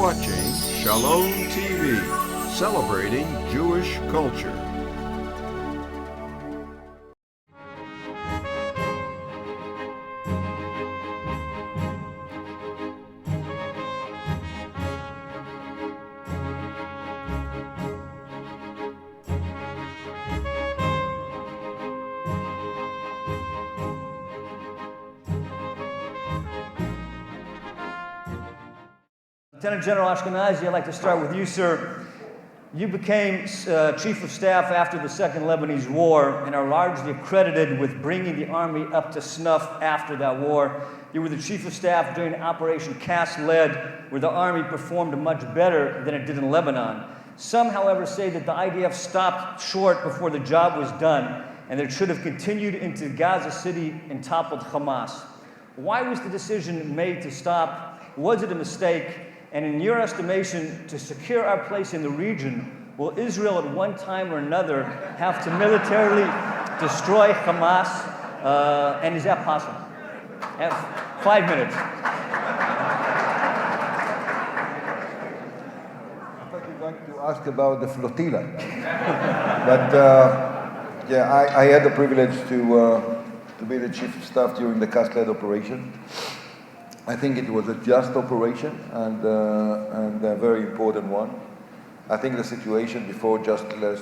watching Shalom TV, celebrating Jewish culture. Lieutenant General Ashkenazi, I'd like to start with you, sir. You became Chief of Staff after the Second Lebanese War and are largely credited with bringing the Army up to snuff after that war. You were the Chief of Staff during Operation Cast Lead, where the Army performed much better than it did in Lebanon. Some, however, say that the IDF stopped short before the job was done and that it should have continued into Gaza City and toppled Hamas. Why was the decision made to stop? Was it a mistake? And in your estimation, to secure our place in the region, will Israel at one time or another have to militarily destroy Hamas? And is that possible? 5 minutes. I thought you were going to ask about the flotilla. But yeah, I had the privilege to be the Chief of Staff during the Cast-led operation. I think it was a just operation and a very important one. I think the situation before Cast-led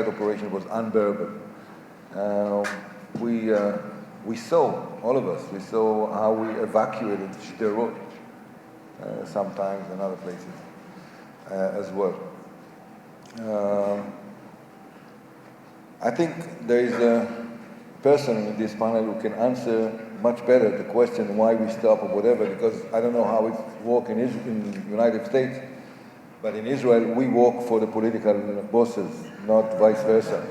operation was unbearable. We saw, all of us, we saw how we evacuated Sderot sometimes and other places as well. I think there is a person in this panel who can answer much better the question why we stop or whatever, because I don't know how it works in the United States, but in Israel we work for the political bosses, not vice versa.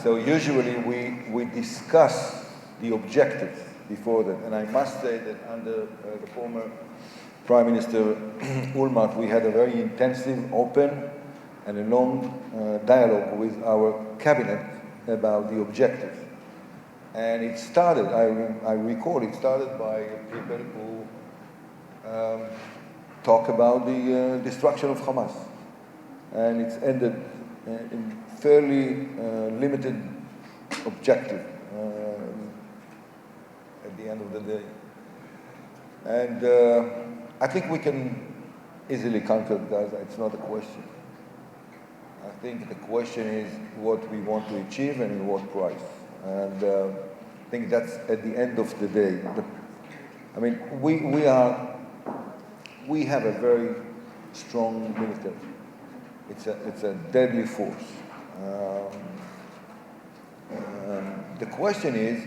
So usually we discuss the objectives before that, and I must say that under the former Prime Minister Olmert, we had a very intensive, open, and a long dialogue with our cabinet about the objectives. And it started, I recall, it started by people who talk about the destruction of Hamas. And it's ended in fairly limited objective at the end of the day. And I think we can easily conquer Gaza. It's not a question. I think the question is what we want to achieve and in what price. And I think that's at the end of the day. But, I mean, we have a very strong military. It's a deadly force. The question is,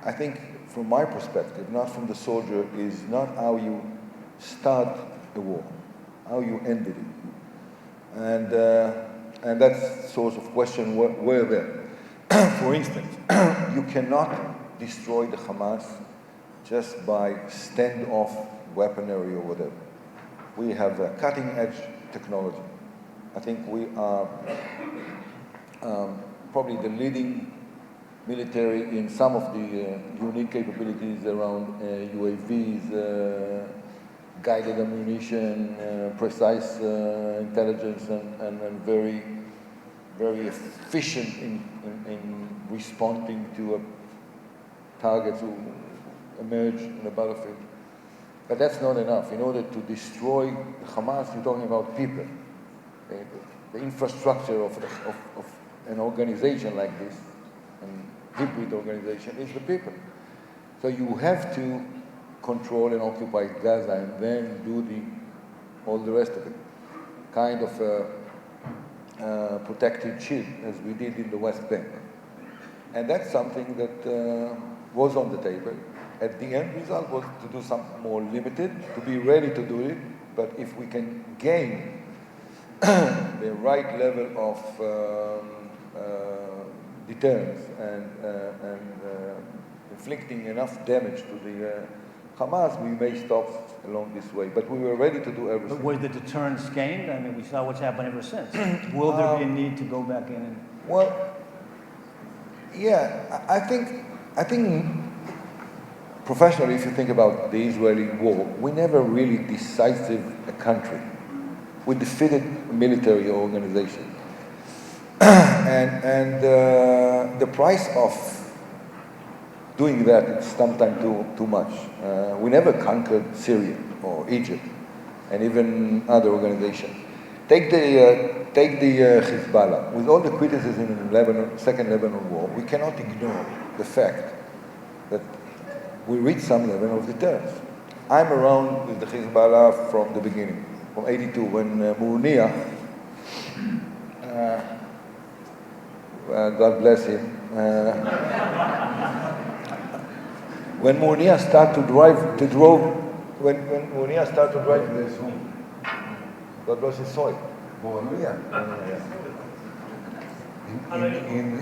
I think from my perspective, not from the soldier, is not how you start the war, how you ended it. And that's source of question where there. For instance, you cannot destroy the Hamas just by standoff weaponry or whatever. We have a cutting-edge technology. I think we are probably the leading military in some of the unique capabilities around UAVs, guided ammunition, precise intelligence, and very efficient in responding to targets who emerge in the battlefield. But that's not enough. In order to destroy Hamas, you're talking about people. The infrastructure of an organization like this, an hybrid organization, is the people. So you have to control and occupy Gaza and then do all the rest of it. Kind of protective shield, as we did in the West Bank. And that's something that was on the table. At the end result was to do something more limited, to be ready to do it, but if we can gain the right level of deterrence and inflicting enough damage to the Hamas, we may stop along this way. But we were ready to do everything. But was the deterrence gained? I mean, we saw what's happened ever since. Will there be a need to go back in? And... Well, yeah, I think professionally, if you think about the Israeli war, we never really decisive a country. We defeated a military organization. and the price of doing that is sometimes too much. We never conquered Syria or Egypt and even other organizations. Take the Hezbollah. With all the criticism in Lebanon, Second Lebanon War, we cannot ignore the fact that we reached some level of deterrence. I'm around with the Hezbollah from the beginning, from '82, when Murnia, God bless him, when Murnia started to drive, when Murnia started to drive, God bless his soil. In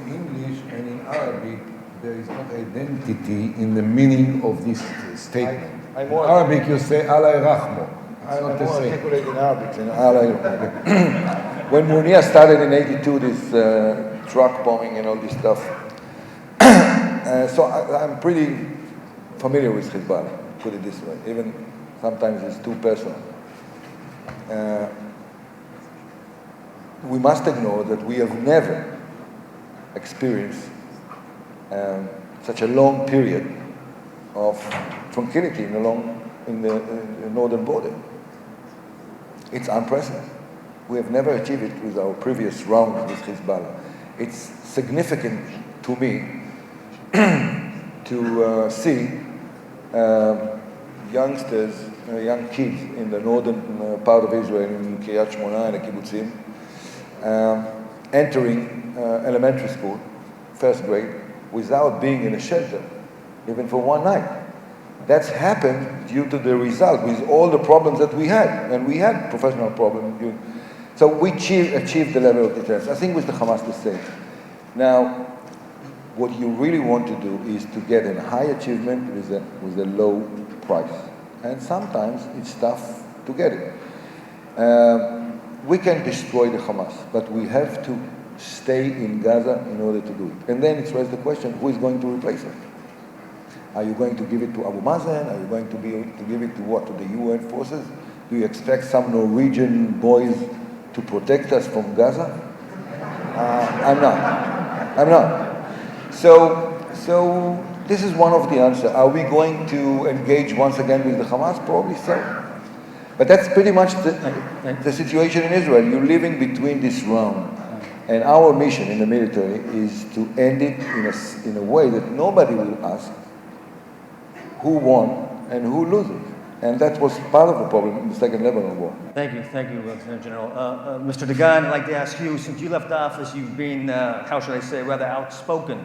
English and in Arabic, there is not identity in the meaning of this statement. In Arabic, you say Alay Rahmo. I'm more articulate in Arabic than Alay. When Murnia started in '82, this truck bombing and all this stuff, so I'm pretty familiar with Hezbollah, put it this way. Even sometimes it's too personal. We must ignore that we have never experienced such a long period of tranquility in the northern border. It's unprecedented. We have never achieved it with our previous round with Hezbollah. It's significant to me to see youngsters, young kids in the northern part of Israel, in Kiryat Shmona and the kibbutzim, entering elementary school, first grade, without being in a shelter, even for one night. That's happened due to the result, with all the problems that we had, and we had professional problems. So we achieved the level of deterrence. I think with the Hamas the same. Now, what you really want to do is to get a high achievement with a low price. And sometimes it's tough to get it. We can destroy the Hamas, but we have to stay in Gaza in order to do it. And then it's raised the question, who is going to replace it? Are you going to give it to Abu Mazen? Are you going to give it to what? To the UN forces? Do you expect some Norwegian boys to protect us from Gaza? I'm not. So this is one of the answers. Are we going to engage once again with the Hamas? Probably so. But that's pretty much the situation in Israel. You're living between this round. And our mission in the military is to end it in a way that nobody will ask who won and who loses. And that was part of the problem in the Second Lebanon War. Thank you, Lieutenant General. Mr. Dagan, I'd like to ask you, since you left office, you've been, how should I say, rather outspoken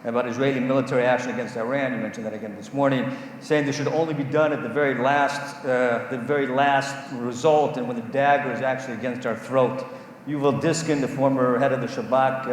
about Israeli military action against Iran. You mentioned that again this morning, saying this should only be done at the very last result, and when the dagger is actually against our throat. Yuval Diskin, the former head of the Shabak,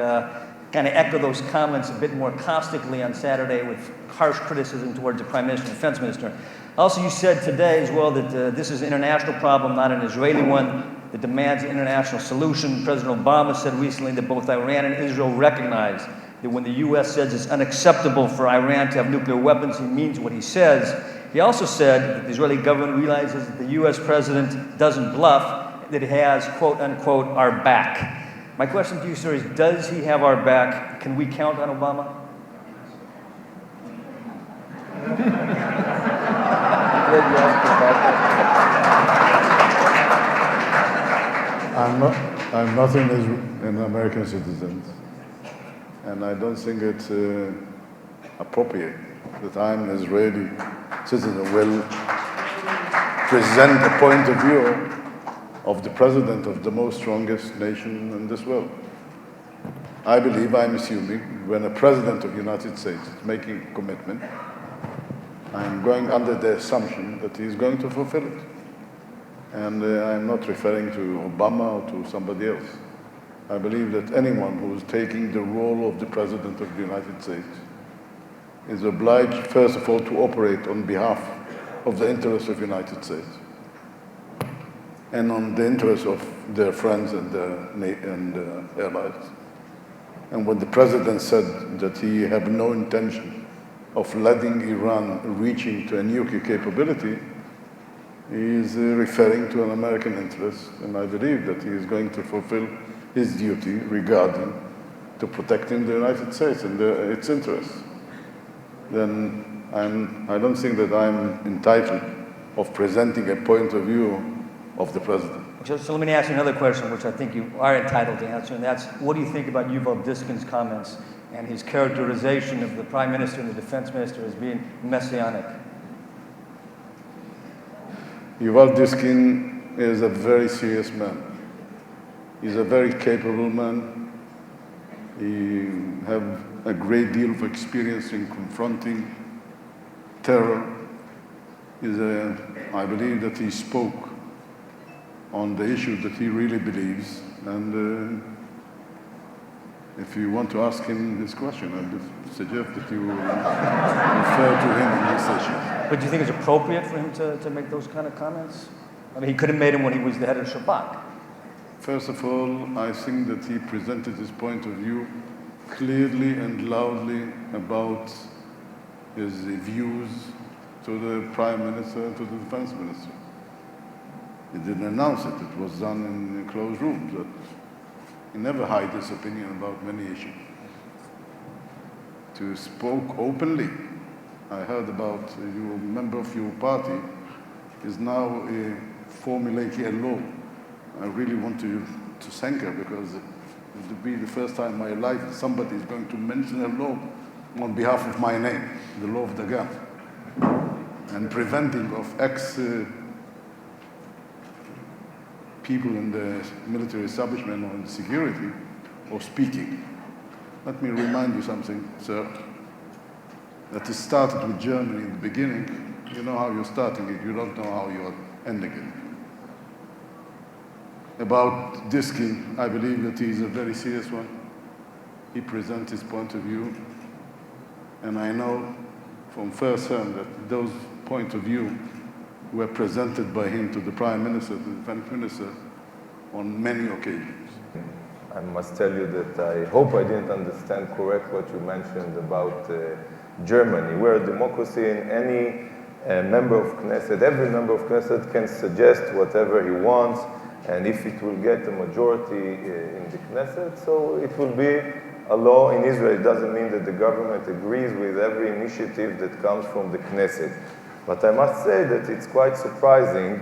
kind of echoed those comments a bit more caustically on Saturday with harsh criticism towards the Prime Minister and Defense Minister. Also, you said today as well that this is an international problem, not an Israeli one, that demands an international solution. President Obama said recently that both Iran and Israel recognize that when the U.S. says it's unacceptable for Iran to have nuclear weapons, he means what he says. He also said that the Israeli government realizes that the U.S. president doesn't bluff, that it has, quote unquote, our back. My question to you, sir, is does he have our back? Can we count on Obama? I'm not an American citizen, and I don't think it's appropriate that I'm an Israeli citizen will present the point of view of the president of the most strongest nation in this world. I believe, I'm assuming, when a president of the United States is making a commitment, I'm going under the assumption that he's going to fulfill it. And I'm not referring to Obama or to somebody else. I believe that anyone who is taking the role of the president of the United States is obliged, first of all, to operate on behalf of the interests of the United States and on the interests of their friends and allies. And when the president said that he had no intention of letting Iran reaching to a nuclear capability, he is referring to an American interest, and I believe that he is going to fulfill his duty regarding to protecting the United States and its interests. Then I don't think that I'm entitled of presenting a point of view of the president. So let me ask you another question, which I think you are entitled to answer, and that's, what do you think about Yuval Diskin's comments and his characterization of the Prime Minister and the Defense Minister as being messianic? Yuval Diskin is a very serious man. He's a very capable man. He has a great deal of experience in confronting terror. I believe that he spoke on the issues that he really believes, and if you want to ask him this question, I would suggest that you refer to him on this issue. But do you think it's appropriate for him to make those kind of comments? I mean, he could have made them when he was the head of Shabak. First of all, I think that he presented his point of view clearly and loudly about his views to the Prime Minister and to the Defense Minister. He didn't announce it. It was done in closed rooms. But he never hid his opinion about many issues. To spoke openly. I heard about a member of your party is now formulating a law. I really want to thank her, because it will be the first time in my life that somebody is going to mention a law on behalf of my name, the law of Dagan, and preventing of people in the military establishment or in security or speaking. Let me remind you something, sir, that it started with Germany in the beginning. You know how you're starting it, you don't know how you're ending it. About Diskin, I believe that he is a very serious one. He presents his point of view, and I know from first hand that those points of view were presented by him to the Prime Minister, to the Defense Minister, on many occasions. I must tell you that I hope I didn't understand correct what you mentioned about Germany. We're a democracy, and any member of Knesset, every member of Knesset can suggest whatever he wants, and if it will get a majority in the Knesset, so it will be a law in Israel. It doesn't mean that the government agrees with every initiative that comes from the Knesset. But I must say that it's quite surprising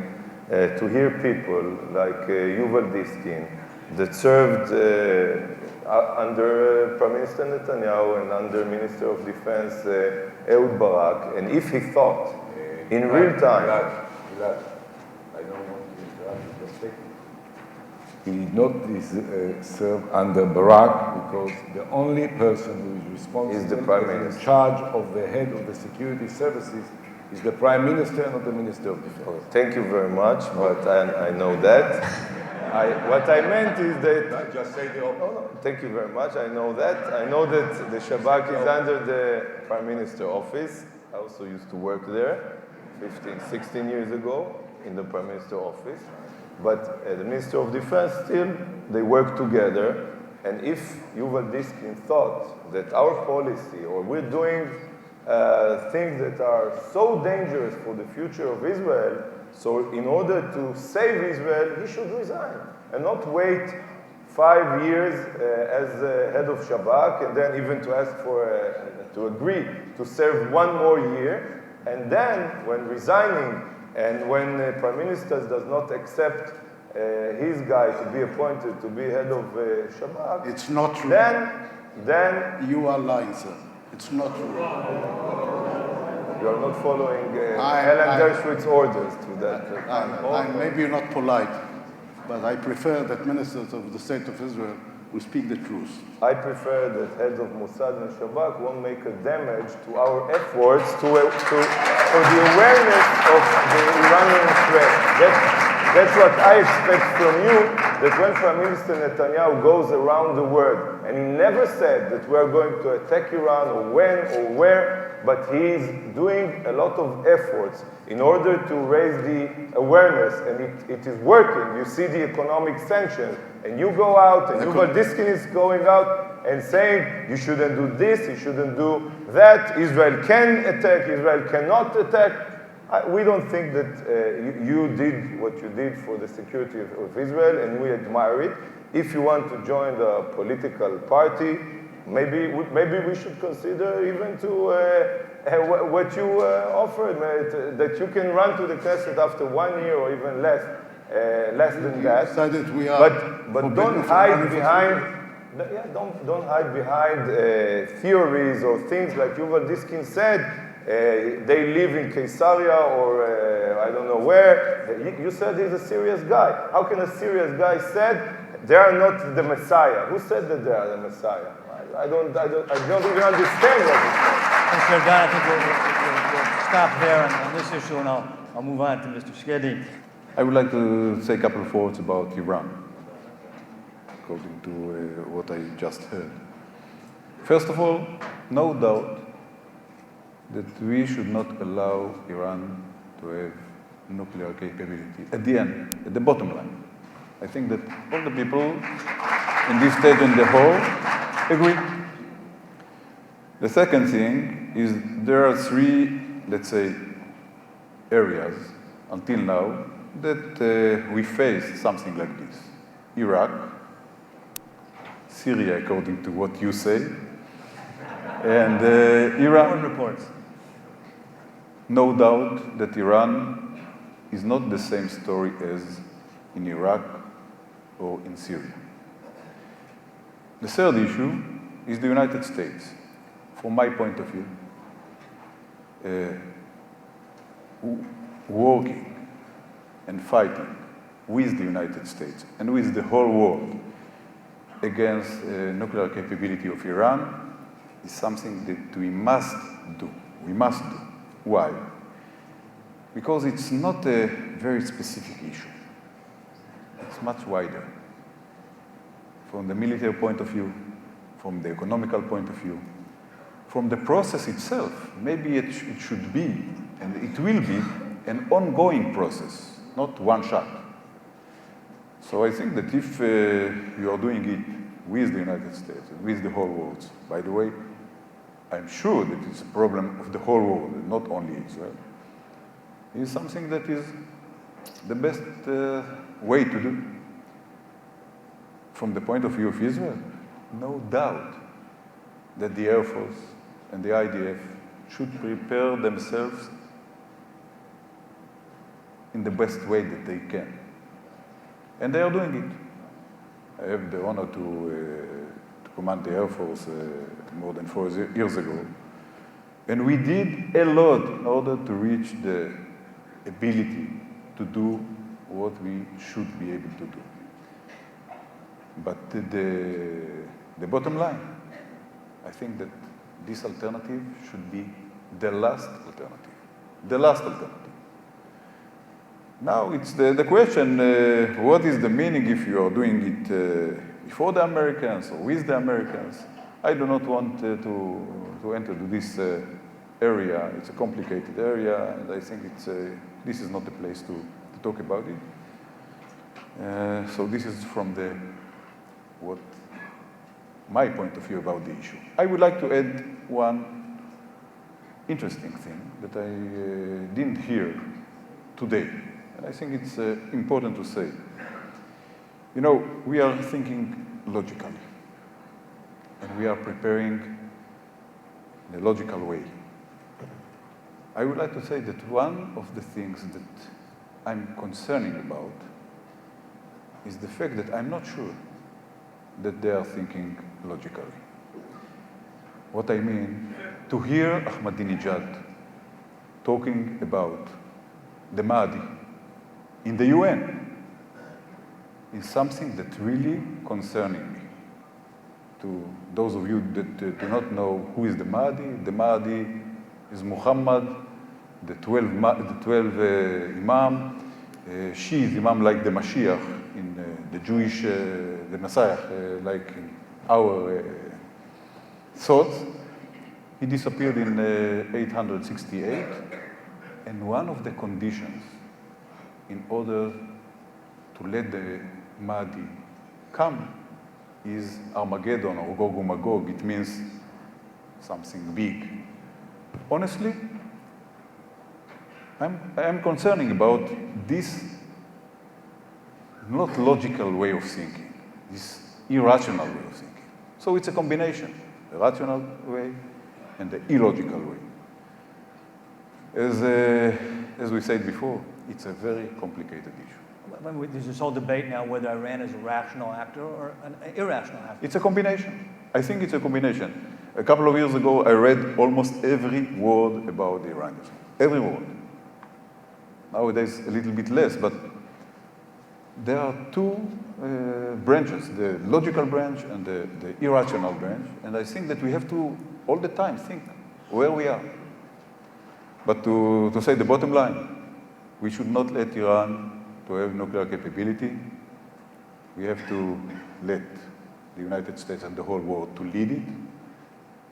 to hear people like Yuval Diskin that served under Prime Minister Netanyahu and under Minister of Defense Ehud Barak, and if he thought in real time... Gilad, I don't want to interrupt you, just take it. He did not serve under Barak because the only person who is responsible is the Prime Minister. In charge of the head of the security services is the Prime Minister, not the Minister of Defense. Oh, thank you very much, but I know that. What I meant is that... Just say the opposite. No, thank you very much. I know that. I know that the Shabak is under the Prime Minister office. I also used to work there 16 years ago in the Prime Minister office. But the Minister of Defense, still, they work together. And if Yuval Diskin thought that our policy, or we're doing things that are so dangerous for the future of Israel, so in order to save Israel, he should resign and not wait 5 years as head of Shabak, and then even to ask for, to agree to serve 1 more year. And then, when resigning and when Prime Minister does not accept his guy to be appointed to be head of Shabak, it's not true. Then you are lying, sir. It's not true. You are not following Helen Dershowitz orders to that. Maybe you're not polite, but I prefer that ministers of the State of Israel will speak the truth. I prefer that heads of Mossad and Shabak won't make a damage to our efforts for the awareness of the Iranian threat. That's what I expect from you, that when Prime Minister Netanyahu goes around the world, and he never said that we're going to attack Iran or when or where, but he's doing a lot of efforts in order to raise the awareness, and it is working. You see the economic sanctions, and you go out, and Yuval Diskin is going out and saying, you shouldn't do this, you shouldn't do that, Israel can attack, Israel cannot attack. We don't think that you did what you did for the security of Israel, and we admire it. If you want to join the political party, maybe we should consider even to what you offered, that you can run to the Knesset after 1 year or even less than that. Decided we are but don't hide behind. Yeah, don't hide behind theories or things like Yuval Diskin said. They live in Caesarea or I don't know where. You said he's a serious guy. How can a serious guy said they are not the Messiah? Who said that they are the Messiah? I don't even understand what he said. Mr. Dagan, I think we'll stop there on this issue, and I'll move on to Mr. Skedi. I would like to say a couple of words about Iran, according to what I just heard. First of all, no doubt that we should not allow Iran to have nuclear capability at the end, at the bottom line. I think that all the people in this stage and the whole agree. The second thing is there are three, let's say, areas until now that we face something like this. Iraq, Syria, according to what you say, and Iran. Reports. No doubt that Iran is not the same story as in Iraq or in Syria. The third issue is the United States. From my point of view, working and fighting with the United States and with the whole world against nuclear capability of Iran is something that we must do. We must do. Why? Because it's not a very specific issue. It's much wider. From the military point of view, from the economical point of view, from the process itself, maybe it should be, and it will be, an ongoing process, not one shot. So I think that if you are doing it with the United States, with the whole world, by the way, I'm sure that it's a problem of the whole world, not only Israel, is something that is the best way to do. From the point of view of Israel, no doubt that the Air Force and the IDF should prepare themselves in the best way that they can. And they are doing it. I have the honor to command the Air Force more than 4 years ago. And we did a lot in order to reach the ability to do what we should be able to do. But the bottom line, I think that this alternative should be the last alternative. The last alternative. Now it's the question, what is the meaning if you are doing it before the Americans or with the Americans? I do not want to enter to this area. It's a complicated area, and I think this is not the place to talk about it. So this is from what my point of view about the issue. I would like to add one interesting thing that I didn't hear today, and I think it's important to say. You know, we are thinking logically, and we are preparing in a logical way. I would like to say that one of the things that I'm concerning about is the fact that I'm not sure that they are thinking logically. What I mean, to hear Ahmadinejad talking about the Mahdi in the UN is something that really concerning me. To those of you that do not know who is the Mahdi is Muhammad, the 12 Imam. She is Imam like the Mashiach in the Jewish, the Messiah, like in our thoughts. He disappeared in 868, and one of the conditions in order to let the Mahdi come is Armageddon or Gog and Magog. It means something big. Honestly, I'm concerning about this not logical way of thinking, this irrational way of thinking. So it's a combination, the rational way and the illogical way. As we said before, it's a very complicated issue. There's this whole debate now whether Iran is a rational actor or an irrational actor. It's a combination. I think it's a combination. A couple of years ago, I read almost every word about the Iranians. Every word. Nowadays, a little bit less, but there are two branches, the logical branch and the irrational branch, and I think that we have to, all the time, think where we are. But to say the bottom line, we should not let Iran to have nuclear capability. We have to let the United States and the whole world to lead it.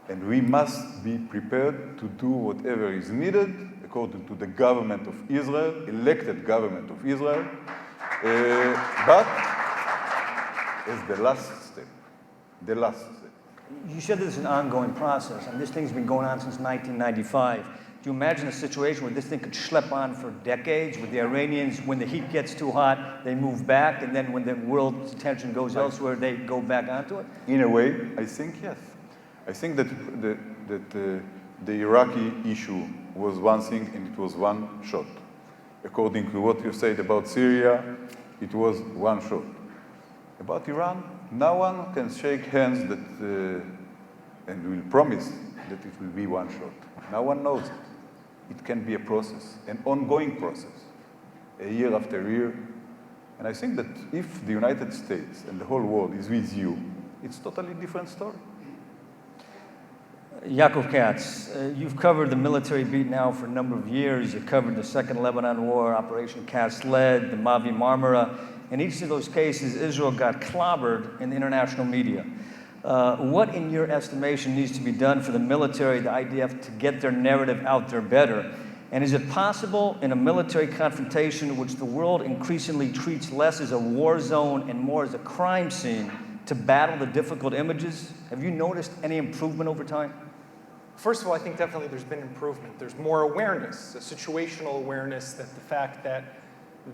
And we must be prepared to do whatever is needed according to the government of Israel, elected government of Israel, but as the last step, You said this is an ongoing process, and this thing's been going on since 1995. Do you imagine a situation where this thing could schlep on for decades, with the Iranians, when the heat gets too hot, they move back, and then when the world's attention goes elsewhere, they go back onto it? In a way, I think yes. I think that the Iraqi issue was one thing and it was one shot. According to what you said about Syria, it was one shot. About Iran, no one can shake hands that, and will promise that it will be one shot. No one knows it. It can be a process, an ongoing process, a year after year. And I think that if the United States and the whole world is with you, it's a totally different story. Yaakov Katz, you've covered the military beat now for a number of years. You covered the Second Lebanon War, Operation Cast Lead, the Mavi Marmara. In each of those cases, Israel got clobbered in the international media. What, in your estimation, needs to be done for the military, the IDF, to get their narrative out there better? And is it possible in a military confrontation in which the world increasingly treats less as a war zone and more as a crime scene to battle the difficult images? Have you noticed any improvement over time? First of all, I think definitely there's been improvement. There's more awareness, a situational awareness that the fact that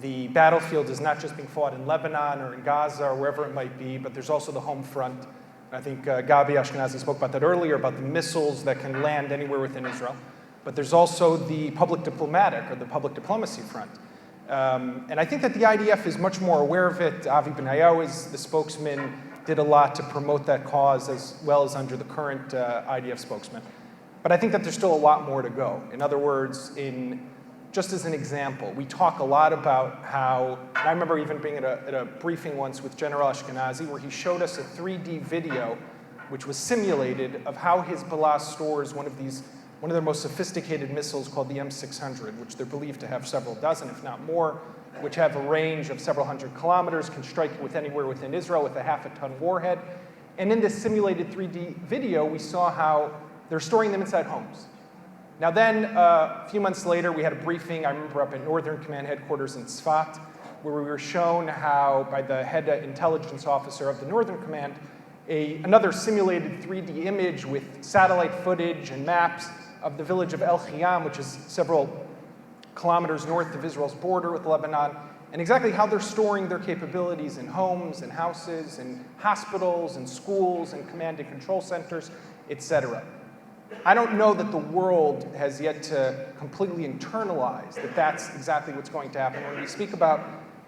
the battlefield is not just being fought in Lebanon or in Gaza or wherever it might be, but there's also the home front. I think Gabi Ashkenazi spoke about that earlier, about the missiles that can land anywhere within Israel. But there's also the public diplomatic or the public diplomacy front. And I think that the IDF is much more aware of it. Avi Benayahu is the spokesman, did a lot to promote that cause as well as under the current IDF spokesman. But I think that there's still a lot more to go. In other words, just as an example, we talk a lot about how, I remember even being at a briefing once with General Ashkenazi where he showed us a 3D video which was simulated of how Hezbollah stores one of their most sophisticated missiles called the M600, which they're believed to have several dozen, if not more, which have a range of several hundred kilometers, can strike with anywhere within Israel with a half-a-ton warhead. And in this simulated 3D video, we saw how they're storing them inside homes. Now then, a few months later, we had a briefing, I remember up at Northern Command Headquarters in Tzfat, where we were shown how, by the head intelligence officer of the Northern Command, another simulated 3D image with satellite footage and maps of the village of El Khiyam, which is several kilometers north of Israel's border with Lebanon, and exactly how they're storing their capabilities in homes and houses and hospitals and schools and command and control centers, etc. I don't know that the world has yet to completely internalize that that's exactly what's going to happen. When we speak about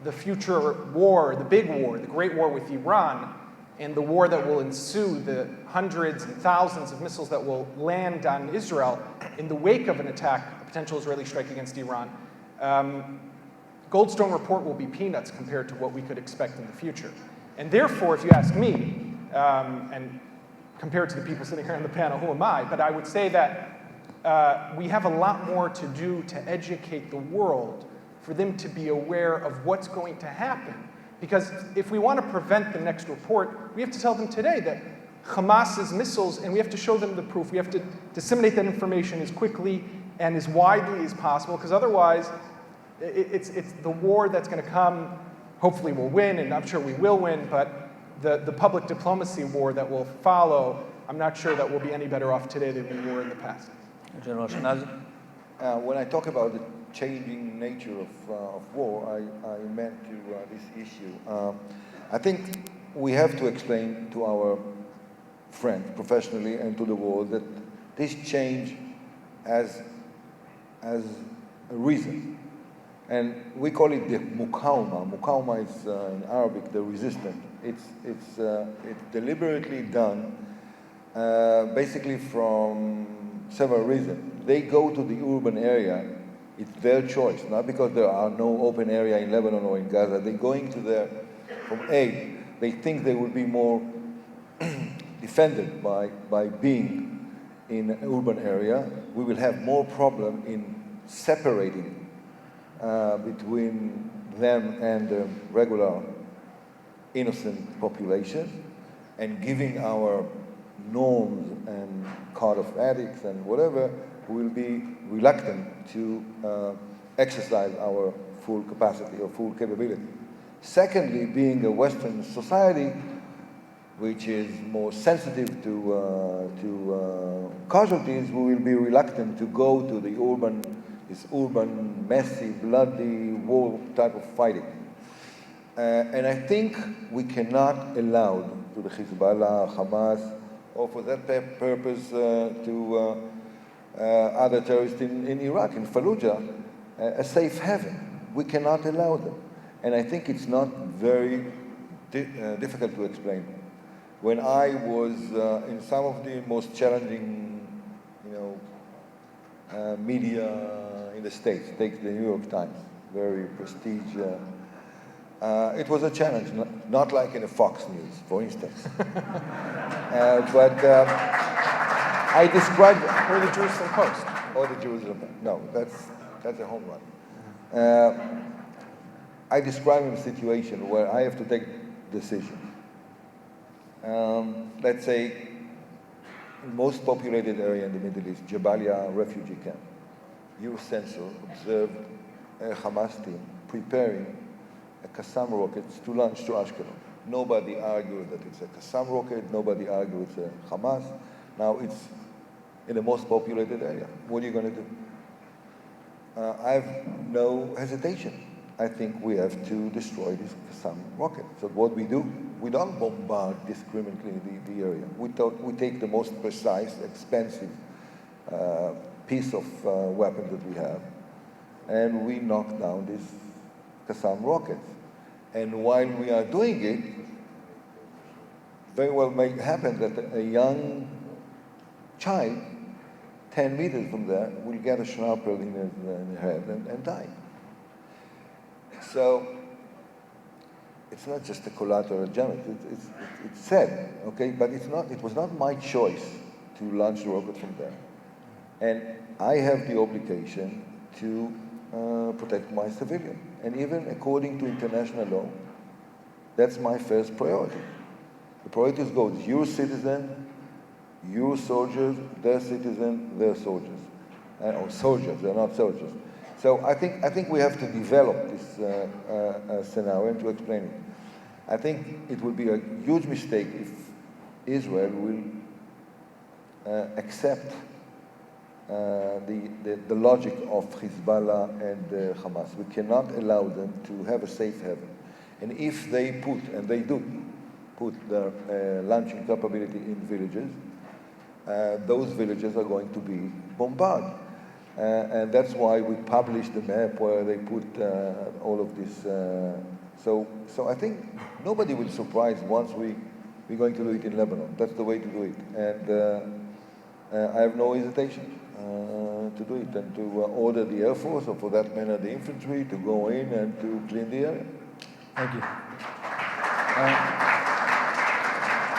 the future war, the big war, the great war with Iran, and the war that will ensue, the hundreds and thousands of missiles that will land on Israel in the wake of an attack, a potential Israeli strike against Iran, Goldstone report will be peanuts compared to what we could expect in the future. And therefore, if you ask me, and compared to the people sitting here on the panel, who am I? But I would say that we have a lot more to do to educate the world for them to be aware of what's going to happen. Because if we want to prevent the next report, we have to tell them today that Hamas's missiles, and we have to show them the proof. We have to disseminate that information as quickly and as widely as possible, because otherwise, it's the war that's going to come. Hopefully we'll win, and I'm sure we will win, but the public diplomacy war that will follow, I'm not sure that we'll be any better off today than we were in the past. General Ashkenazi? When I talk about the changing nature of war, I meant to this issue. I think we have to explain to our friends professionally and to the world that this change has a reason. And we call it the mukawma. Mukawma is in Arabic the resistance. It's deliberately done basically from several reasons. They go to the urban area. It's their choice, not because there are no open area in Lebanon or in Gaza. They're going to there from A. They think they will be more defended by being in an urban area. We will have more problem in separating between them and the regular innocent population and giving our norms and code of ethics and whatever, we will be reluctant to exercise our full capacity or full capability. Secondly, being a Western society which is more sensitive to casualties, we will be reluctant to go to the this urban, messy, bloody war type of fighting. And I think we cannot allow to the Hezbollah, Hamas, or for that purpose to other terrorists in Iraq, in Fallujah, a safe haven. We cannot allow them. And I think it's not very difficult to explain. When I was in some of the most challenging, media in the States, take the New York Times, very prestigious. It was a challenge, not like in a Fox News, for instance. But I described... Or the Jerusalem Post. Or the Jerusalem Post. No, that's a home run. I describe a situation where I have to take decisions. Let's say, most populated area in the Middle East, Jabalia refugee camp. Your sensor observed a Hamas team preparing a Qassam rockets to launch to Ashkelon. Nobody argued that it's a Qassam rocket. Nobody argued it's a Hamas. Now it's in the most populated area. What are you going to do? I have no hesitation. I think we have to destroy this Qassam rocket. So what we do, we don't bombard discriminately the area. We take the most precise, expensive piece of weapon that we have, and we knock down these Qassam rockets. And while we are doing it, very well may happen that a young child, 10 meters from there, will get a shrapnel in his head and die. So it's not just a collateral damage. It's sad, okay? But it was not my choice to launch the rocket from there. And I have the obligation to protect my civilian. And even according to international law, that's my first priority. The priorities goes your citizen, your soldiers, their citizen, their soldiers. Or soldiers, they're not soldiers. So I think we have to develop this scenario and to explain it. I think it would be a huge mistake if Israel will accept the logic of Hezbollah and Hamas. We cannot allow them to have a safe haven. And if they put, and they do, put their launching capability in villages, those villages are going to be bombarded. And that's why we published the map where they put all of this. So I think nobody will surprise once we're going to do it in Lebanon. That's the way to do it. And I have no hesitation to do it and to order the Air Force, or for that matter the infantry, to go in and to clean the area. Thank you.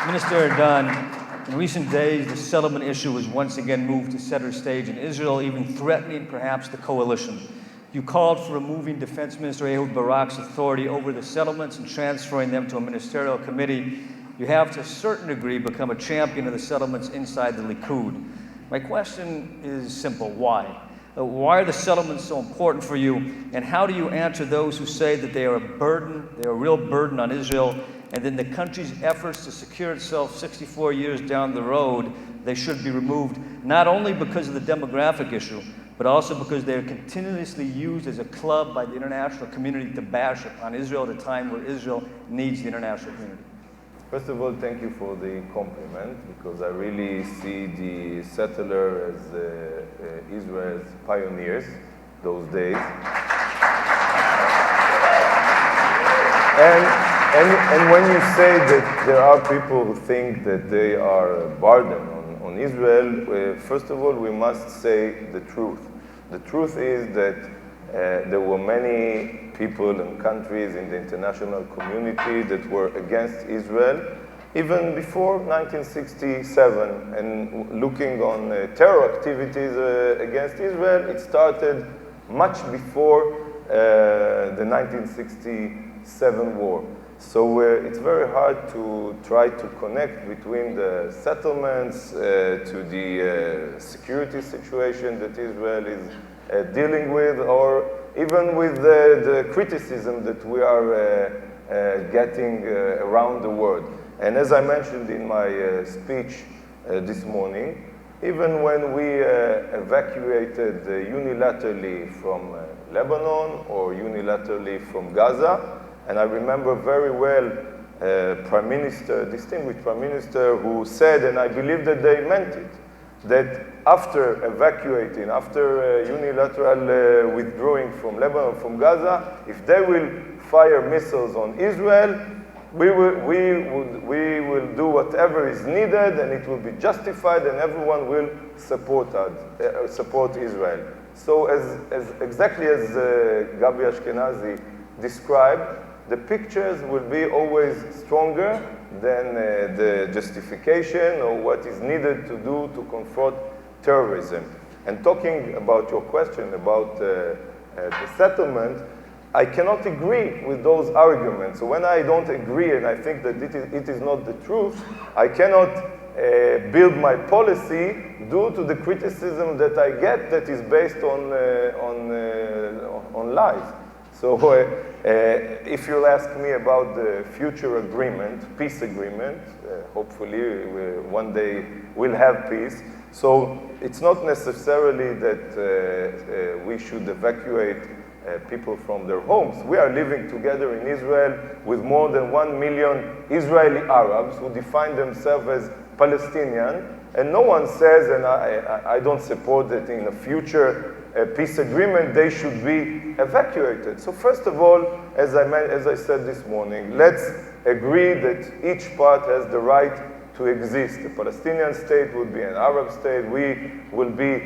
Minister Erdan, in recent days, the settlement issue was once again moved to center stage in Israel, even threatening perhaps the coalition. You called for removing Defense Minister Ehud Barak's authority over the settlements and transferring them to a ministerial committee. You have, to a certain degree, become a champion of the settlements inside the Likud. My question is simple: why? Why are the settlements so important for you? And how do you answer those who say that they are a burden, they are a real burden on Israel, and then the country's efforts to secure itself 64 years down the road, they should be removed, not only because of the demographic issue, but also because they are continuously used as a club by the international community to bash upon Israel at a time where Israel needs the international community? First of all, thank you for the compliment, because I really see the settler as Israel's pioneers those days. And when you say that there are people who think that they are a burden on Israel, first of all, we must say the truth. The truth is that there were many people and countries in the international community that were against Israel, even before 1967. And looking on terror activities against Israel, it started much before the 1967 war. So it's very hard to try to connect between the settlements to the security situation that Israel is dealing with, or even with the criticism that we are getting around the world. And as I mentioned in my speech this morning, even when we evacuated unilaterally from Lebanon or unilaterally from Gaza, and I remember very well Prime Minister, distinguished Prime Minister, who said, and I believe that they meant it, that after evacuating, after unilateral withdrawing from Lebanon, from Gaza, if they will fire missiles on Israel, we will do whatever is needed, and it will be justified, and everyone will support Israel. So exactly as Gabi Ashkenazi described, the pictures will be always stronger than the justification or what is needed to do to confront terrorism. And talking about your question about the settlement, I cannot agree with those arguments. So when I don't agree and I think that it is not the truth, I cannot build my policy due to the criticism that I get that is based on lies. So if you'll ask me about the future agreement, peace agreement, hopefully one day we'll have peace. So it's not necessarily that we should evacuate people from their homes. We are living together in Israel with more than 1 million Israeli Arabs who define themselves as Palestinian, and no one says, and I don't support that in a future peace agreement they should be evacuated. So first of all, as I said this morning, let's agree that each part has the right to exist. The Palestinian state will be an Arab state, we will be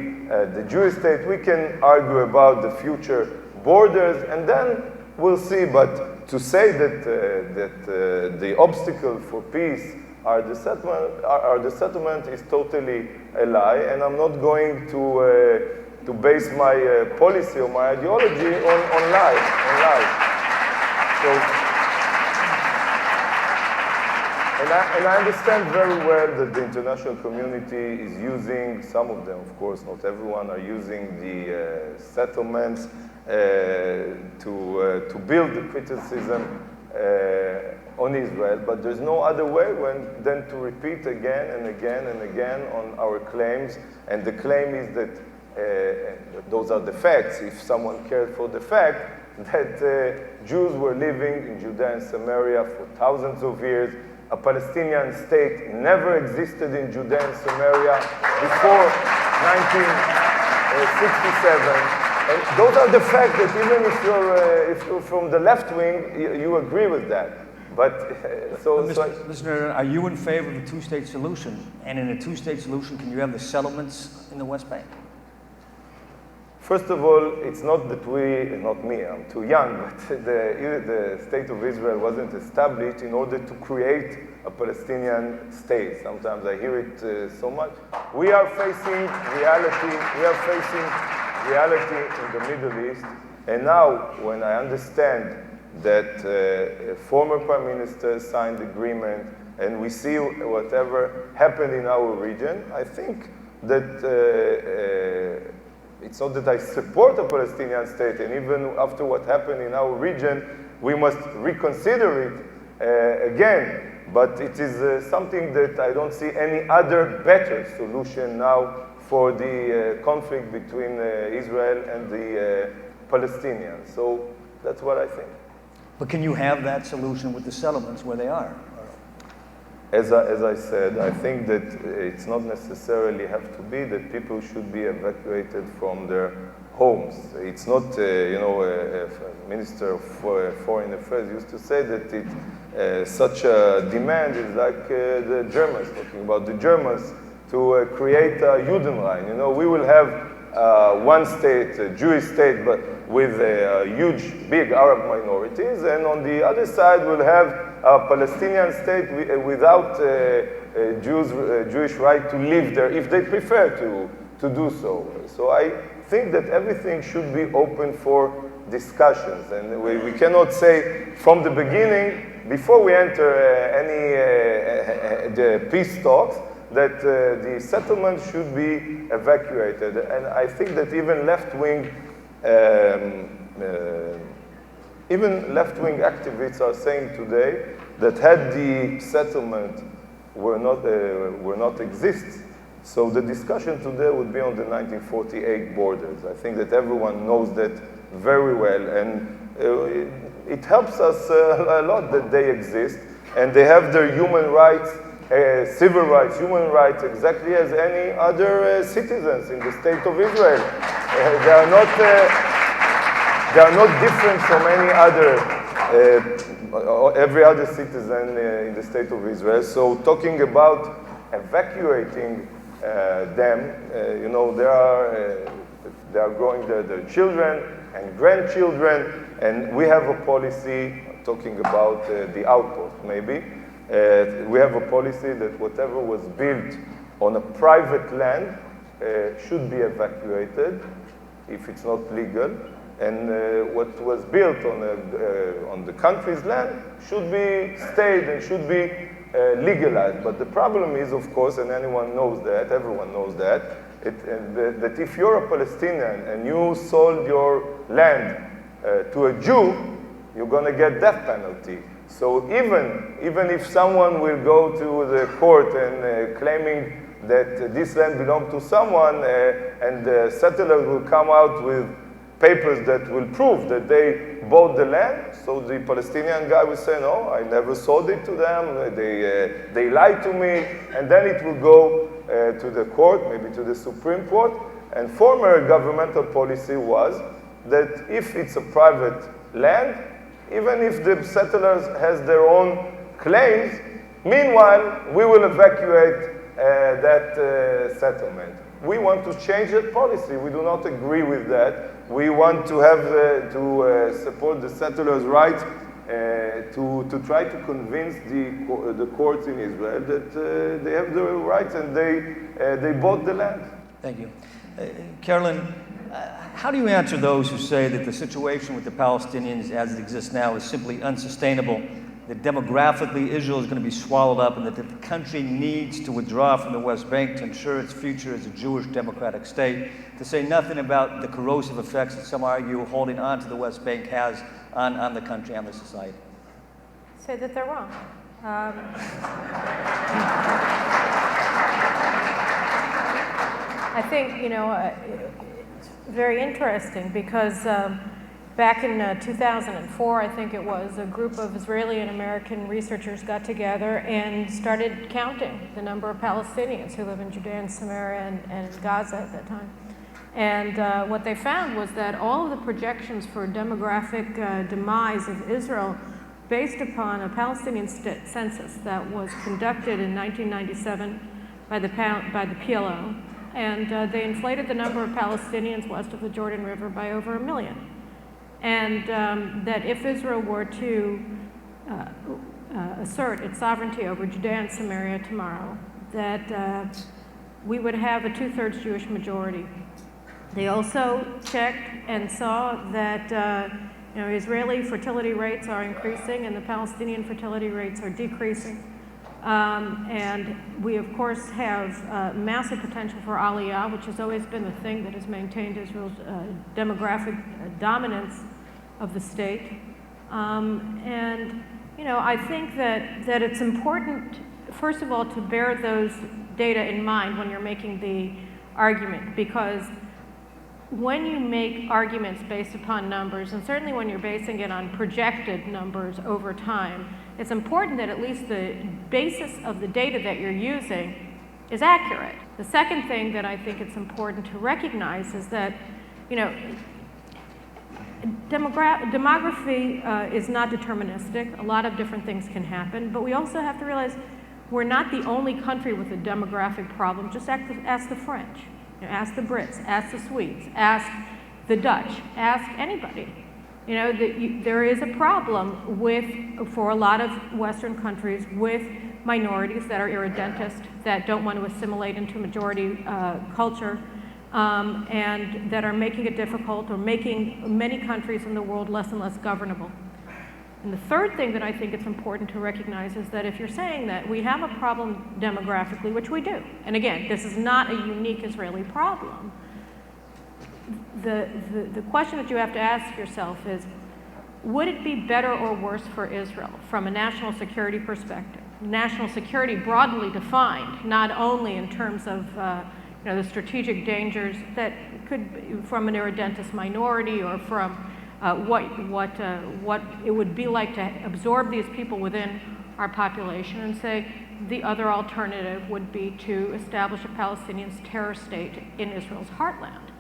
the Jewish state. We can argue about the future borders, and then we'll see. But to say that the obstacle for peace are the settlement is totally a lie, and I'm not going to base my policy or my ideology on lies. So, and I understand very well that the international community is using, some of them, of course, not everyone, are using the settlements to build the criticism on Israel, but there's no other way than to repeat again and again and again on our claims. And the claim is that those are the facts. If someone cared for the fact that Jews were living in Judea and Samaria for thousands of years, a Palestinian state never existed in Judea and Samaria before 1967. And those are the facts that even if you're from the left wing, you agree with that. But Mr. Nair, are you in favor of a two-state solution? And in a two-state solution, can you have the settlements in the West Bank? First of all, it's not that not me, I'm too young, but the state of Israel wasn't established in order to create a Palestinian state. Sometimes I hear it so much. We are facing reality. We are facing reality in the Middle East. And now, when I understand that a former prime minister signed the agreement, and we see whatever happened in our region, I think that it's not that I support a Palestinian state, and even after what happened in our region, we must reconsider it again. But it is something that I don't see any other better solution now for the conflict between Israel and the Palestinians. So that's what I think. But can you have that solution with the settlements where they are? As I said, I think that it's not necessarily have to be that people should be evacuated from their homes. It's not, a Minister of Foreign Affairs used to say that such a demand is like the Germans, talking about the Germans, to create a Judenrein. We will have one state, a Jewish state, but with huge, big Arab minorities, and on the other side we'll have a Palestinian state without Jewish right to live there if they prefer to do so. So I think that everything should be open for discussions, and we cannot say from the beginning, before we enter any the peace talks, that the settlement should be evacuated. And I think that even left-wing activists are saying today that had the settlement were not exist, so the discussion today would be on the 1948 borders. I think that everyone knows that very well, and it helps us a lot that they exist, and they have their human rights, civil rights, human rights, exactly as any other citizens in the state of Israel. They are not different from any other, every other citizen in the state of Israel. So talking about evacuating them, they are growing their children and grandchildren, and we have a policy talking about the outpost maybe. We have a policy that whatever was built on a private land should be evacuated if it's not legal, and what was built on the country's land should be stayed and should be legalized. But the problem is, of course, and everyone knows that, that if you're a Palestinian and you sold your land to a Jew, you're going to get death penalty. So even if someone will go to the court and claiming that this land belongs to someone, and the settlers will come out with papers that will prove that they bought the land, so the Palestinian guy will say, no, I never sold it to them, they lied to me, and then it will go to the court, maybe to the Supreme Court. And former governmental policy was that if it's a private land, even if the settlers has their own claims, meanwhile, we will evacuate that settlement. We want to change that policy. We do not agree with that. We want to have to support the settlers' rights to try to convince the courts in Israel that they have the rights and they bought the land. Thank you. Caroline, how do you answer those who say that the situation with the Palestinians as it exists now is simply unsustainable, that demographically Israel is going to be swallowed up, and that the country needs to withdraw from the West Bank to ensure its future as a Jewish democratic state, to say nothing about the corrosive effects that some argue holding on to the West Bank has on the country, on the society? Say that they're wrong. I think, it's very interesting because back in 2004, I think it was, a group of Israeli and American researchers got together and started counting the number of Palestinians who live in Judea and Samaria and Gaza at that time. And what they found was that all of the projections for demographic demise of Israel based upon a Palestinian census that was conducted in 1997 by the PLO, and they inflated the number of Palestinians west of the Jordan River by over 1 million. And that if Israel were to assert its sovereignty over Judea and Samaria tomorrow, that we would have a 2/3 Jewish majority. They also checked and saw that Israeli fertility rates are increasing and the Palestinian fertility rates are decreasing. And we, of course, have massive potential for Aliyah, which has always been the thing that has maintained Israel's demographic dominance of the state. And, you know, I think that it's important, first of all, to bear those data in mind when you're making the argument, because when you make arguments based upon numbers, and certainly when you're basing it on projected numbers over time, it's important that at least the basis of the data that you're using is accurate. The second thing that I think it's important to recognize is that, you know, demography is not deterministic. A lot of different things can happen, but we also have to realize we're not the only country with a demographic problem. Just ask the French, you know, ask the Brits, ask the Swedes, ask the Dutch, ask anybody. You know, there is a problem for a lot of Western countries with minorities that are irredentist, that don't want to assimilate into majority culture, and that are making it difficult or making many countries in the world less and less governable. And the third thing that I think it's important to recognize is that if you're saying that we have a problem demographically, which we do, and again, this is not a unique Israeli problem, the question that you have to ask yourself is, would it be better or worse for Israel from a national security perspective? National security broadly defined, not only in terms of you know, the strategic dangers that could be from an irredentist minority or from what it would be like to absorb these people within our population, and say the other alternative would be to establish a Palestinian terror state in Israel's heartland.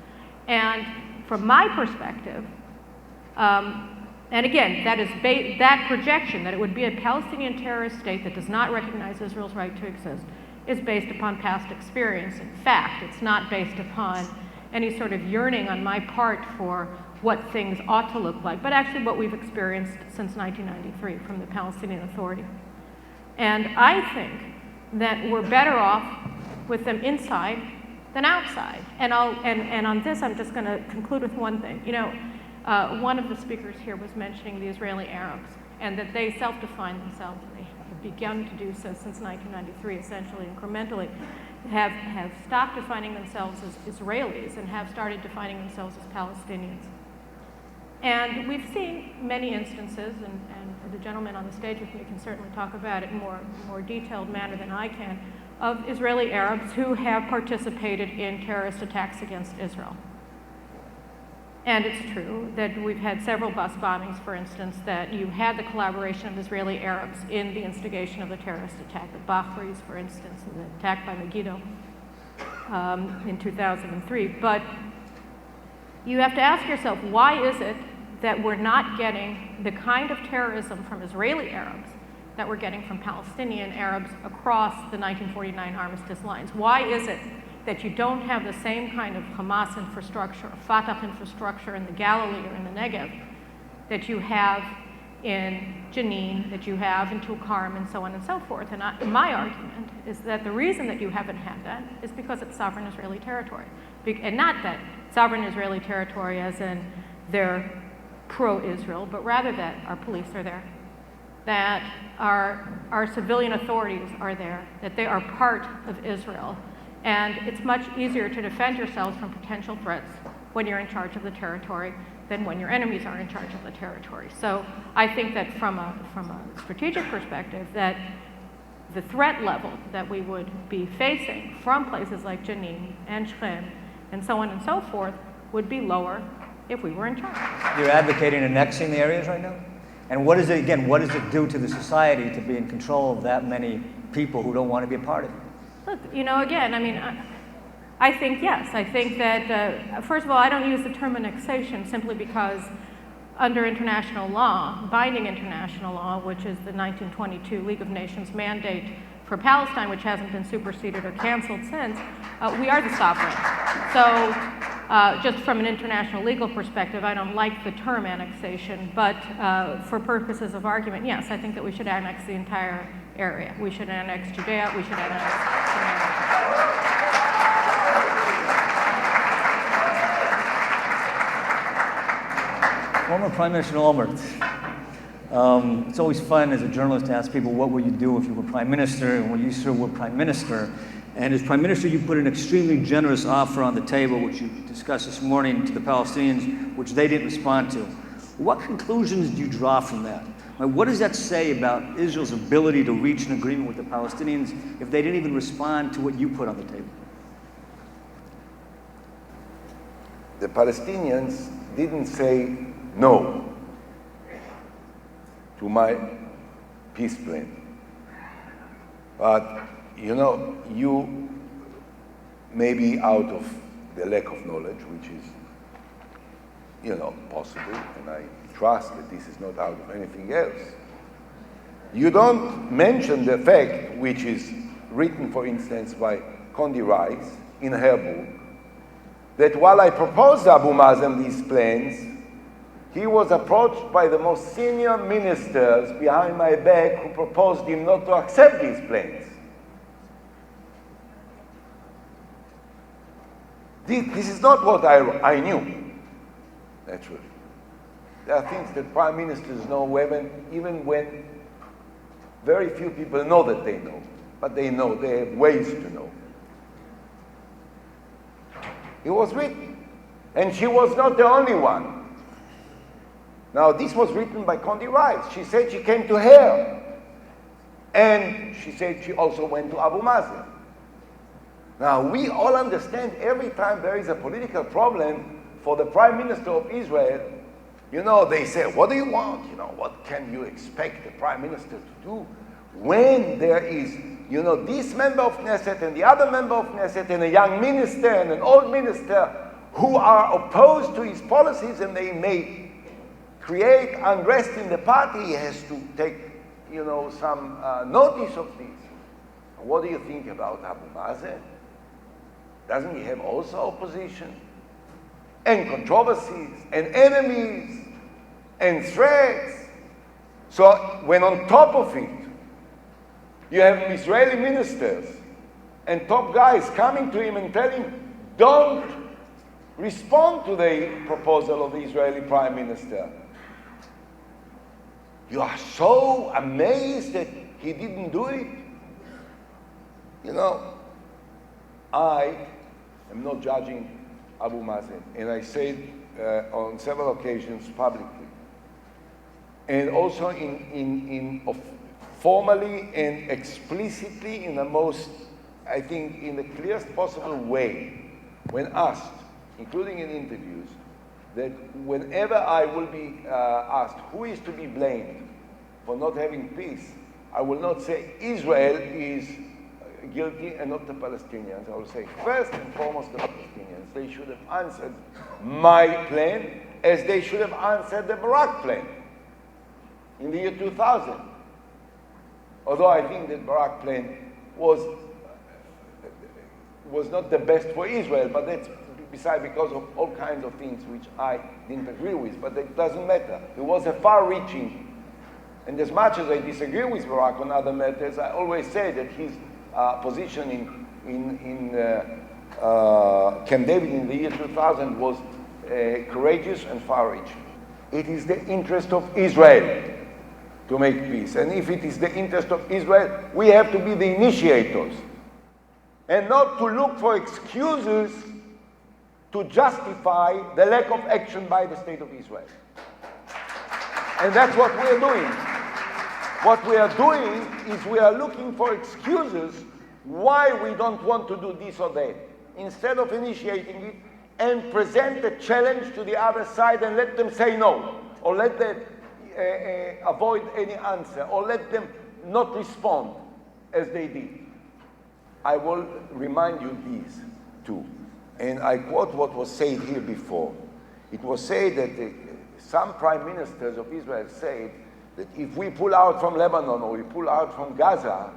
And from my perspective, and again, that is that projection, that it would be a Palestinian terrorist state that does not recognize Israel's right to exist, is based upon past experience. In fact, it's not based upon any sort of yearning on my part for what things ought to look like, but actually what we've experienced since 1993 from the Palestinian Authority. And I think that we're better off with them inside than outside. And on this, I'm just going to conclude with one thing. You know, one of the speakers here was mentioning the Israeli Arabs, and that they self-define themselves, and they have begun to do so since 1993, essentially incrementally, have stopped defining themselves as Israelis and have started defining themselves as Palestinians. And we've seen many instances, and the gentleman on the stage with me can certainly talk about it in more detailed manner than I can, of Israeli Arabs who have participated in terrorist attacks against Israel. And it's true that we've had several bus bombings, for instance, that you had the collaboration of Israeli Arabs in the instigation of the terrorist attack. The Bahris, for instance, and the attack by Megiddo in 2003. But you have to ask yourself, why is it that we're not getting the kind of terrorism from Israeli Arabs that we're getting from Palestinian Arabs across the 1949 armistice lines? Why is it that you don't have the same kind of Hamas infrastructure, Fatah infrastructure in the Galilee or in the Negev that you have in Jenin, that you have in Tulkarm, and so on and so forth? And my argument is that the reason that you haven't had that is because it's sovereign Israeli territory. And not that sovereign Israeli territory as in they're pro-Israel, but rather that our police are there, that our civilian authorities are there, that they are part of Israel. And it's much easier to defend yourselves from potential threats when you're in charge of the territory than when your enemies are in charge of the territory. So I think that from a strategic perspective, that the threat level that we would be facing from places like Jenin and Shechem and so on and so forth would be lower if we were in charge. You're advocating annexing the areas right now? And what is it, again, what does it do to the society to be in control of that many people who don't want to be a part of it? Look, you know, again, I mean, I think yes. I think that, first of all, I don't use the term annexation simply because under international law, binding international law, which is the 1922 League of Nations mandate for Palestine, which hasn't been superseded or canceled since, we are the sovereign. So just from an international legal perspective, I don't like the term annexation, but for purposes of argument, yes, I think that we should annex the entire area. We should annex Judea, we should annex Samaria. Former Prime Minister Olmert, It's always fun as a journalist to ask people, what will you do if you were prime minister? And when you, sir, were prime minister, and as prime minister, you put an extremely generous offer on the table, which you discussed this morning, to the Palestinians, which they didn't respond to. What conclusions do you draw from that? What does that say about Israel's ability to reach an agreement with the Palestinians if they didn't even respond to what you put on the table? The Palestinians didn't say no to my peace plan. But, you know, you maybe out of the lack of knowledge, which is, you know, possible, and I trust that this is not out of anything else. You don't mention the fact, which is written, for instance, by Condi Rice in her book, that while I proposed Abu Mazen these plans, he was approached by the most senior ministers behind my back who proposed him not to accept these plans. This is not what I knew, naturally. There are things that prime ministers know even when very few people know that they know, but they know, they have ways to know. It was written, and she was not the only one. Now, this was written by Condi Rice. She said she came to her, and she said she also went to Abu Mazen. Now, we all understand every time there is a political problem for the Prime Minister of Israel, you know, they say, what do you want? You know, what can you expect the Prime Minister to do when there is, you know, this member of Knesset and the other member of Knesset and a young minister and an old minister who are opposed to his policies, and they may create unrest in the party. He has to take, you know, some notice of this. What do you think about Abu Mazen? Doesn't he have also opposition and controversies and enemies and threats? So when on top of it, you have Israeli ministers and top guys coming to him and telling him, don't respond to the proposal of the Israeli Prime Minister. You are so amazed that he didn't do it. You know, I am not judging Abu Mazen, and I said on several occasions publicly, and also formally and explicitly in the most, I think, in the clearest possible way, when asked, including in interviews, that whenever I will be asked who is to be blamed for not having peace, I will not say Israel is guilty and not the Palestinians. I will say first and foremost the Palestinians. They should have answered my plan as they should have answered the Barak plan in the year 2000. Although I think that Barak plan was not the best for Israel, but that's beside because of all kinds of things which I didn't agree with, but it doesn't matter. It was a far-reaching, and as much as I disagree with Barak on other matters, I always say that his position in Camp David in the year 2000 was courageous and far-reaching. It is the interest of Israel to make peace, and if it is the interest of Israel, we have to be the initiators, and not to look for excuses to justify the lack of action by the State of Israel. And that's what we are doing. What we are doing is we are looking for excuses why we don't want to do this or that, instead of initiating it and present a challenge to the other side and let them say no, or let them avoid any answer, or let them not respond as they did. I will remind you these two. And I quote what was said here before. It was said that some prime ministers of Israel said that if we pull out from Lebanon or we pull out from Gaza,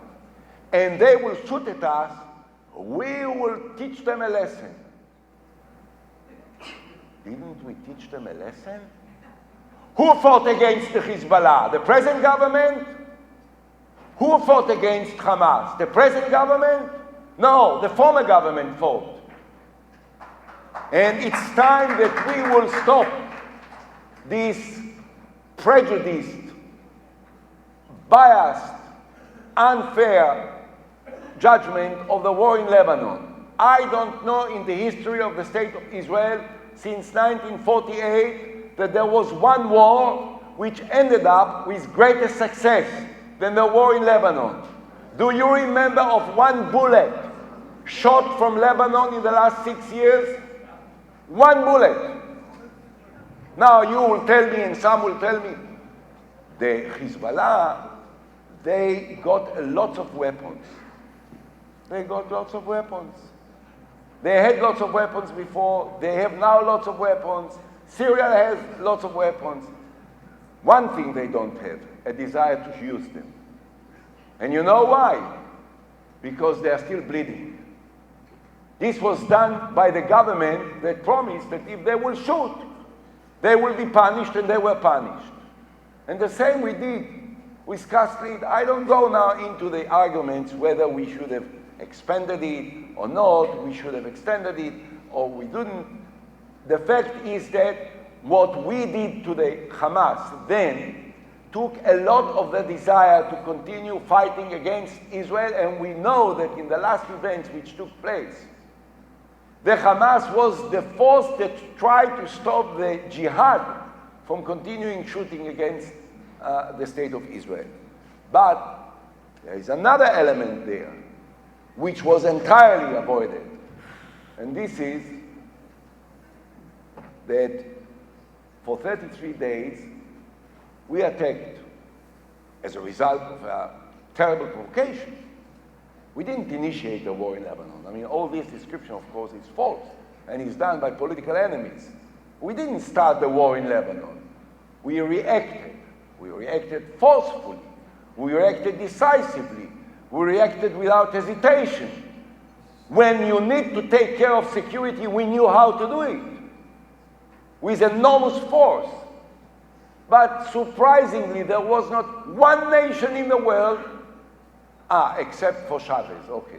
and they will shoot at us, we will teach them a lesson. Didn't we teach them a lesson? Who fought against the Hezbollah? The present government? Who fought against Hamas? The present government? No, the former government fought. And it's time that we will stop this prejudiced biased, unfair judgment of the war in Lebanon. I don't know in the history of the State of Israel since 1948 that there was one war which ended up with greater success than the war in Lebanon. Do you remember of one bullet shot from Lebanon in the last 6 years? One bullet. Now you will tell me, and some will tell me, the Hezbollah, they got lots of weapons. They got lots of weapons. They had lots of weapons before. They have now lots of weapons. Syria has lots of weapons. One thing they don't have, a desire to use them. And you know why? Because they are still bleeding. This was done by the government that promised that if they will shoot, they will be punished, and they were punished. And the same we did with Castleed. I don't go now into the arguments whether we should have expanded it or not, we should have extended it or we didn't. The fact is that what we did to the Hamas then took a lot of the desire to continue fighting against Israel, and we know that in the last events which took place, the Hamas was the force that tried to stop the jihad from continuing shooting against the State of Israel. But there is another element there which was entirely avoided. And this is that for 33 days we attacked as a result of a terrible provocation. We didn't initiate a war in Lebanon. I mean, all this description, of course, is false and is done by political enemies. We didn't start the war in Lebanon. We reacted. We reacted forcefully. We reacted decisively. We reacted without hesitation. When you need to take care of security, we knew how to do it with enormous force. But surprisingly, there was not one nation in the world, except for Chavez, okay,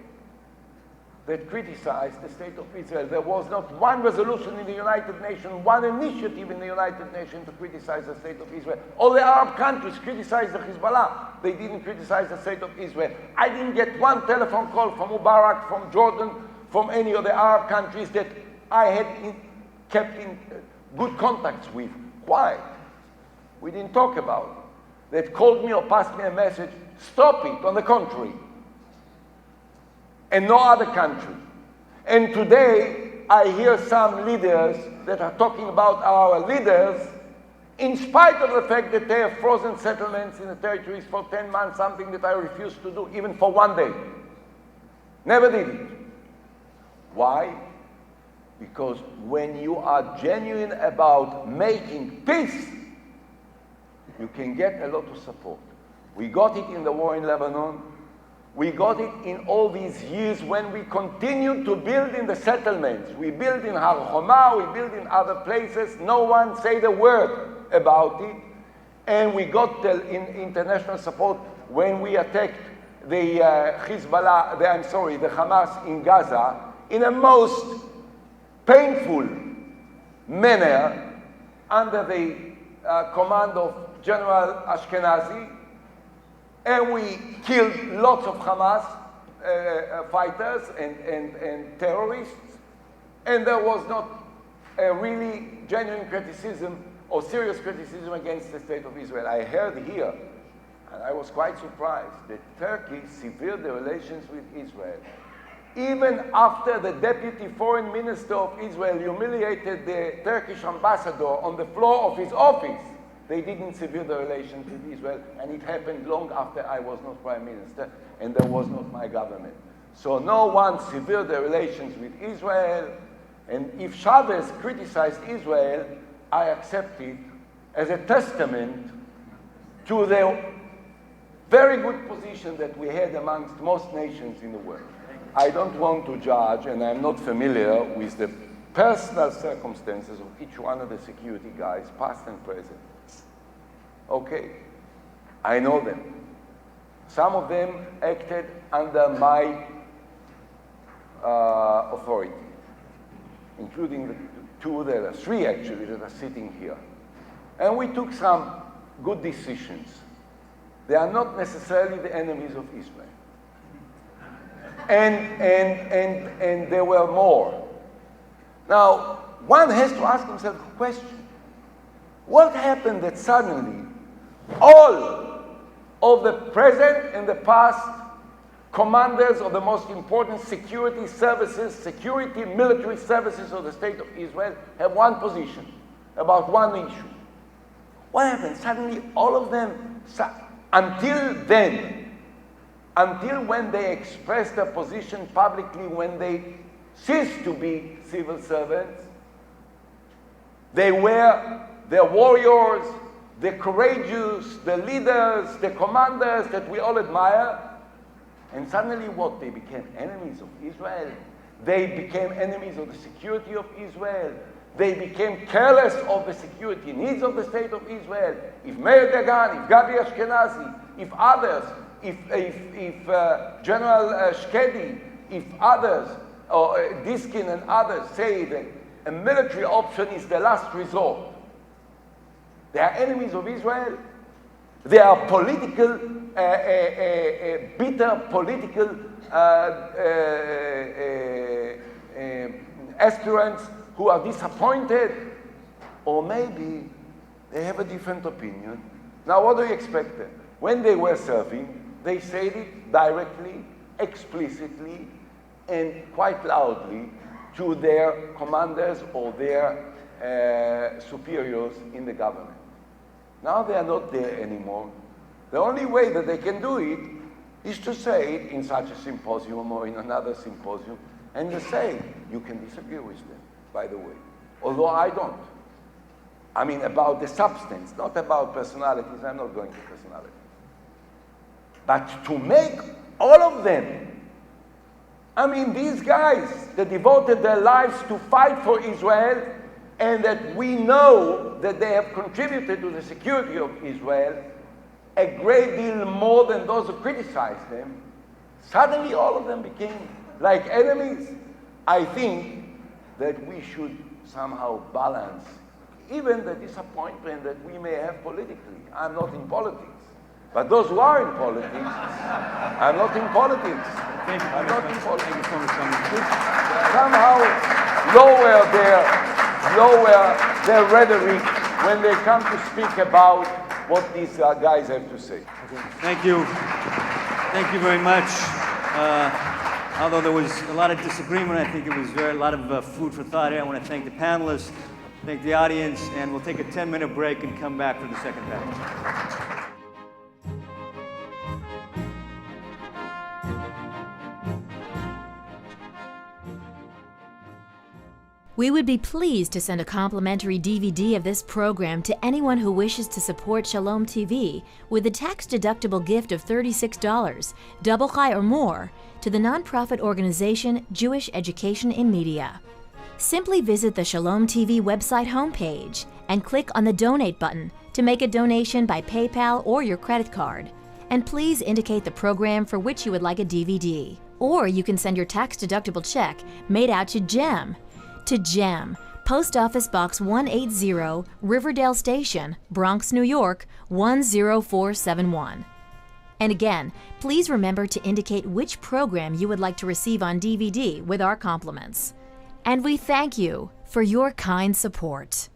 that criticized the State of Israel. There was not one resolution in the United Nations, one initiative in the United Nations to criticize the State of Israel. All the Arab countries criticized the Hezbollah. They didn't criticize the State of Israel. I didn't get one telephone call from Mubarak, from Jordan, from any of the Arab countries that I had kept in good contacts with. Why? We didn't talk about it. They called me or passed me a message, stop it, on the contrary. And no other country. And today, I hear some leaders that are talking about our leaders, in spite of the fact that they have frozen settlements in the territories for 10 months, something that I refuse to do, even for one day. Never did it. Why? Because when you are genuine about making peace, you can get a lot of support. We got it in the war in Lebanon. We got it in all these years when we continued to build in the settlements. We built in Har Homa, we built in other places. No one said a word about it. And we got the international support when we attacked the the Hamas in Gaza in a most painful manner under the command of General Ashkenazi. And we killed lots of Hamas fighters and terrorists. And there was not a really genuine criticism or serious criticism against the State of Israel. I heard here, and I was quite surprised, that Turkey severed the relations with Israel. Even after the deputy foreign minister of Israel humiliated the Turkish ambassador on the floor of his office, they didn't sever the relations with Israel, and it happened long after I was not prime minister and there was not my government. So no one severed the relations with Israel, and if Chavez criticized Israel, I accept it as a testament to the very good position that we had amongst most nations in the world. I don't want to judge, and I'm not familiar with the personal circumstances of each one of the security guys, past and present. Okay, I know them. Some of them acted under my authority, including the three actually, that are sitting here. And we took some good decisions. they are not necessarily the enemies of Israel. And there were more. Now, one has to ask himself a question. What happened that suddenly all of the present and the past commanders of the most important security services, security military services of the State of Israel have one position about one issue? What happened? Suddenly all of them, until then, until when they expressed their position publicly, when they ceased to be civil servants, they were the warriors, the courageous, the leaders, the commanders that we all admire. And suddenly what? They became enemies of Israel. They became enemies of the security of Israel. They became careless of the security needs of the State of Israel. If Meir Dagan, if Gabi Ashkenazi, if others, if General Shkedi, if others, or Diskin and others say that a military option is the last resort, they are enemies of Israel. They are political, bitter political aspirants who are disappointed, or maybe they have a different opinion. Now, what do you expect them? When they were serving, they said it directly, explicitly, and quite loudly to their commanders or their superiors in the government. Now they are not there anymore. The only way that they can do it is to say it in such a symposium or in another symposium, and to say, you can disagree with them, by the way. Although I don't. I mean, about the substance, not about personalities. I'm not going to personalities. But to make all of them, I mean, these guys that devoted their lives to fight for Israel, and that we know that they have contributed to the security of Israel a great deal more than those who criticized them, suddenly all of them became like enemies. I think that we should somehow balance even the disappointment that we may have politically. I'm not in politics. But those who are in politics, I'm not in politics. I'm not in politics. Somehow lower their rhetoric when they come to speak about what these guys have to say. Okay. Thank you. Thank you very much. Although there was a lot of disagreement, I think it was a lot of food for thought here. I want to thank the panelists, thank the audience, and we'll take a 10-minute break and come back for the second panel. We would be pleased to send a complimentary DVD of this program to anyone who wishes to support Shalom TV with a tax-deductible gift of $36, double chai or more, to the nonprofit organization Jewish Education in Media. Simply visit the Shalom TV website homepage and click on the Donate button to make a donation by PayPal or your credit card. And please indicate the program for which you would like a DVD. Or you can send your tax-deductible check made out to JEM, Post Office Box 180, Riverdale Station, Bronx, New York, 10471. And again, please remember to indicate which program you would like to receive on DVD with our compliments. And we thank you for your kind support.